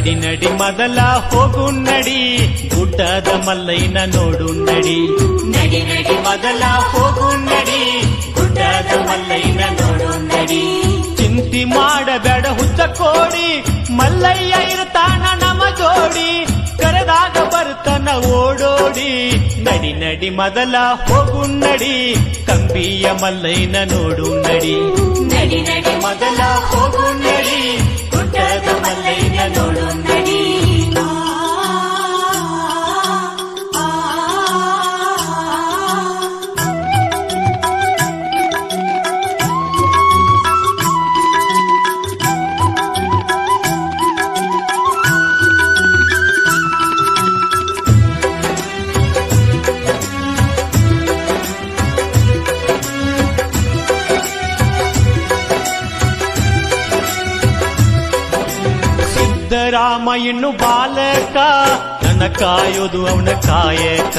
ನಡಿ ನಡಿ ಮೊದಲ ಹೋಗು ನಡಿ ಗುಡ್ಡದ ಮಲ್ಲಯ್ಯನ ನೋಡು ನಡಿ ನಡಿ ನಡಿ ಮೊದಲ ಹೋಗು ನಡಿ ಗುಡ್ಡದ ಮಲ್ಲಯ್ಯನ ನೋಡು ನಡಿ ಚಿಂತಿ ಮಾಡಬೇಡ ಹುಚ್ಚ ಕೋಡಿ ಮಲ್ಲಯ್ಯ ಇರ್ತಾನ ನಮ ಜೋಡಿ ಕರೆದಾಗ ಬರ್ತಾನ ಓಡೋಡಿ ನಡಿ ನಡಿ ಮೊದಲ ಹೋಗು ನಡಿ ಕಂಬಿಯ ಮಲ್ಲಯ್ಯನ ನೋಡು ನಡಿ ನಡಿ ನಡಿ ಮೊದಲ ಹೋಗು ನಡಿ ಗುಡ್ಡದ ಮಲ್ಲಯ್ಯನ ನೋಡು ನಡಿ ಸಿದ್ದರಾಮ ಇನ್ನು ಬಾಲಕ ನನ್ನ ಕಾಯೋದು ಅವನ ಕಾಯಕ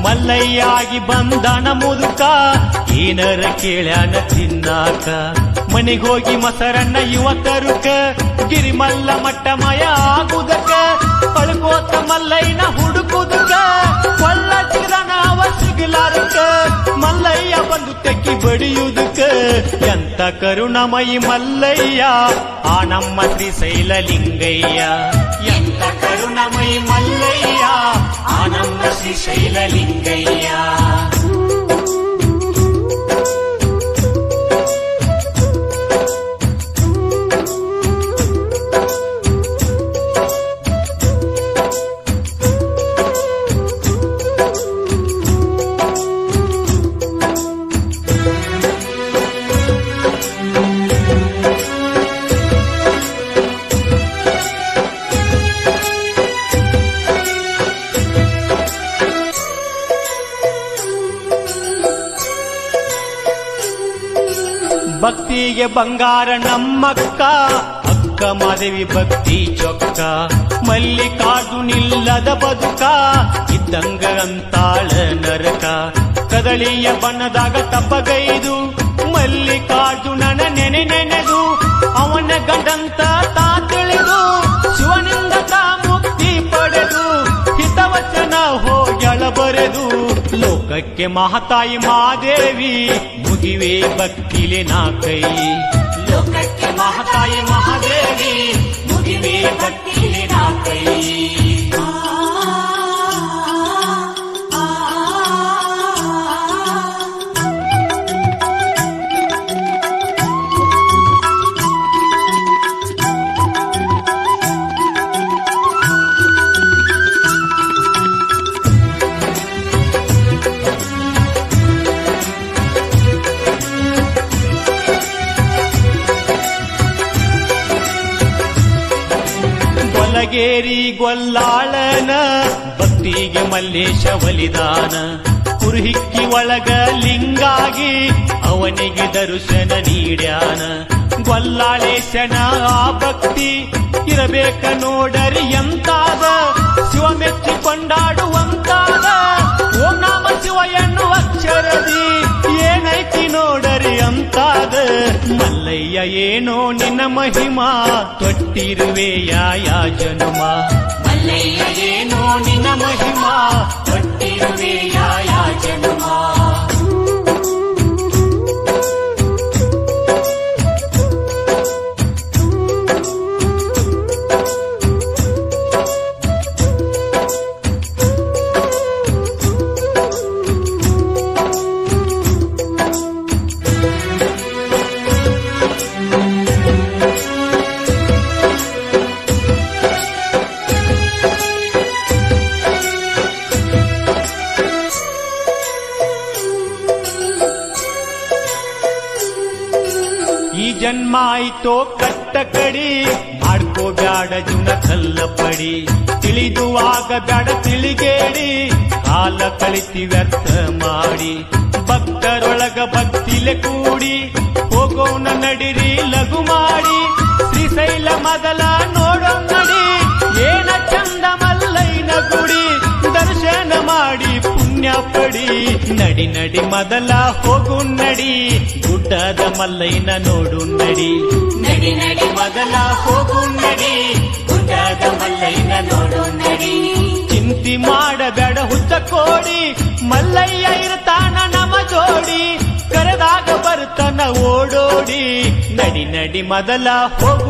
ಮಲ್ಲಯ್ಯಾಗಿ ಬಂದನ ಮುದುಕ ಏನರ ಕೇಳ್ಯಾನ ತಿನ್ನಾಕ ಮನೆಗೋಗಿ ಮೊಸರನ್ನ ಯುವಕರುಕ ಗಿರಿಮಲ್ಲ ಮಟ್ಟಮಯ ಆಗುದಕ ಅಳ್ಕೋತ ಮಲ್ಲಯ್ಯನ ಹುಡುಕುದಕ ಕೊಳ್ಳ ಸಿಗದನ ಅವ ಸಿಗಲಾರಕ ಮಲ್ಲಯ್ಯ ಬಂದು ತೆಕ್ಕಿ ಬಡಿಯುವುದಕ್ಕ ಎಂತ ಕರುಣಮಯಿ ಮಲ್ಲಯ್ಯ ಆ ನಮ್ಮ ಶ್ರೀಶೈಲ ಲಿಂಗಯ್ಯ ಎಂತ ಕರುಣಮಯಿ ಮಲ್ಲಯ್ಯ ಆ ನಮ್ಮ ಶ್ರೀಶೈಲ ಲಿಂಗಯ್ಯ ಭಕ್ತಿಗೆ ಬಂಗಾರ ನಮ್ಮಕ್ಕ ಅಕ್ಕ ಮಾದೇವಿ ಭಕ್ತಿ ಚೊಕ್ಕ ಮಲ್ಲಿಕಾರ್ಜುನಿಲ್ಲದ ಬದುಕ ಇದ್ದಂಗ ಅಂತಾಳ ನರಕ ಕದಳಿಯ ಬಣ್ಣದಾಗ ತಪ್ಪಗೈದು ಮಲ್ಲಿಕಾರ್ಜುನನ ನೆನೆದು ಅವನ ಗಂಡಂತ ತಾ ತಿಳಿದು ಶಿವನಿಂದ ತಾ ಮುಕ್ತಿ ಪಡೆದು ಹಿತವಚನ ಹೋಗ್ಯಳ ಬರೆದು ಲೋಕಕ್ಕೆ ಮಹತಾಯಿ ಮಾದೇವಿ ಮುಗಿವೆ ಭಕ್ತಿಲೆ ನಾ ಕೈ ಲೋಕಕ್ಕೆ ಮಹತಾಯಿ ಮಹಾದೇವಿ ಮುಗಿವೆ ಭಕ್ತಿಲೆ ನಾ ಕೈ ಗೊಲಗೇರಿ ಗೊಲ್ಲಾಳನ ಭಕ್ತಿಗೆ ಮಲ್ಲೇಶ ಒಲಿದಾನ ಕುರುಹಿಕ್ಕಿ ಒಳಗ ಲಿಂಗಾಗಿ ಅವನಿಗೆ ದರ್ಶನ ನೀಡ್ಯಾನ ಗೊಲ್ಲಾಳೇಶನ ಆ ಭಕ್ತಿ ಇರಬೇಕ ನೋಡರಿ ಎಂತಾದ ಶಿವ ಮೆಚ್ಚಿ ಕೊಂಡಾಡುವಂತಾದ ಓಂ ನಾಮ ಶಿವ ಎನ್ನುವ ಅಕ್ಷರದಿ ಏನೈತಿ ನೋಡರಿ ಅಂತಾದ ಮಲ್ಲಯ್ಯ ಏನೋ ನಿನ್ನ ಮಹಿಮಾ ತೊಟ್ಟಿರುವೆ ಯಾ ಜನುಮ ಮಲ್ಲಯ್ಯ ಏನೋ ನಿನ್ನ ಮಹಿಮಾ ತೊಟ್ಟಿರುವೆ ಯಾ ಜನುಮ ಜನ್ಮ ಆಯ್ತೋ ಕಟ್ಟ ಕಡಿ ಮಾಡ್ಕೋಬ್ಯಾಡ ಜೀವನ ಕಲ್ಲ ಪಡಿ ತಿಳಿದುವಾಗ ಬ್ಯಾಡ ತಿಳಿಗೇಡಿ ಕಾಲ ಕಳಿತಿ ವ್ಯರ್ಥ ಮಾಡಿ ಭಕ್ತರೊಳಗ ಭಕ್ತಿಲೆ ಕೂಡಿ ಹೋಗೋಣ ನಡಿರಿ ಲಘು ಮಾಡಿ ಶ್ರೀಶೈಲ ಮೊದಲ ನೋಡೋ ನಡಿ ಏನ ಚಂದ ಮಲ್ಲಯ್ಯನ ಗುಡಿ ದರ್ಶನ ಮಾಡಿ ಪುಣ್ಯ ಪಡಿ ನಡಿ ನಡಿ ಮೊದಲ ಹೋಗು ನಡಿ ಗುಡ್ಡದ ಮಲ್ಲಯ್ಯನ ನೋಡು ನಡಿ ನಡಿ ನಡಿ ಮೊದಲ ಹೋಗು ನಡಿ ಗುಡ್ಡದ ಚಿಂತಿ ಮಾಡಬೇಡ ಹುಚ್ಚ ಕೋಡಿ, ಮಲ್ಲಯ್ಯ ಇರ್ತಾನ ನಮ ಜೋಡಿ, ಕರೆದಾಗ ಬರ್ತಾನ ಓಡೋಡಿ. ನಡಿ ನಡಿ ಮೊದಲ ಹೋಗು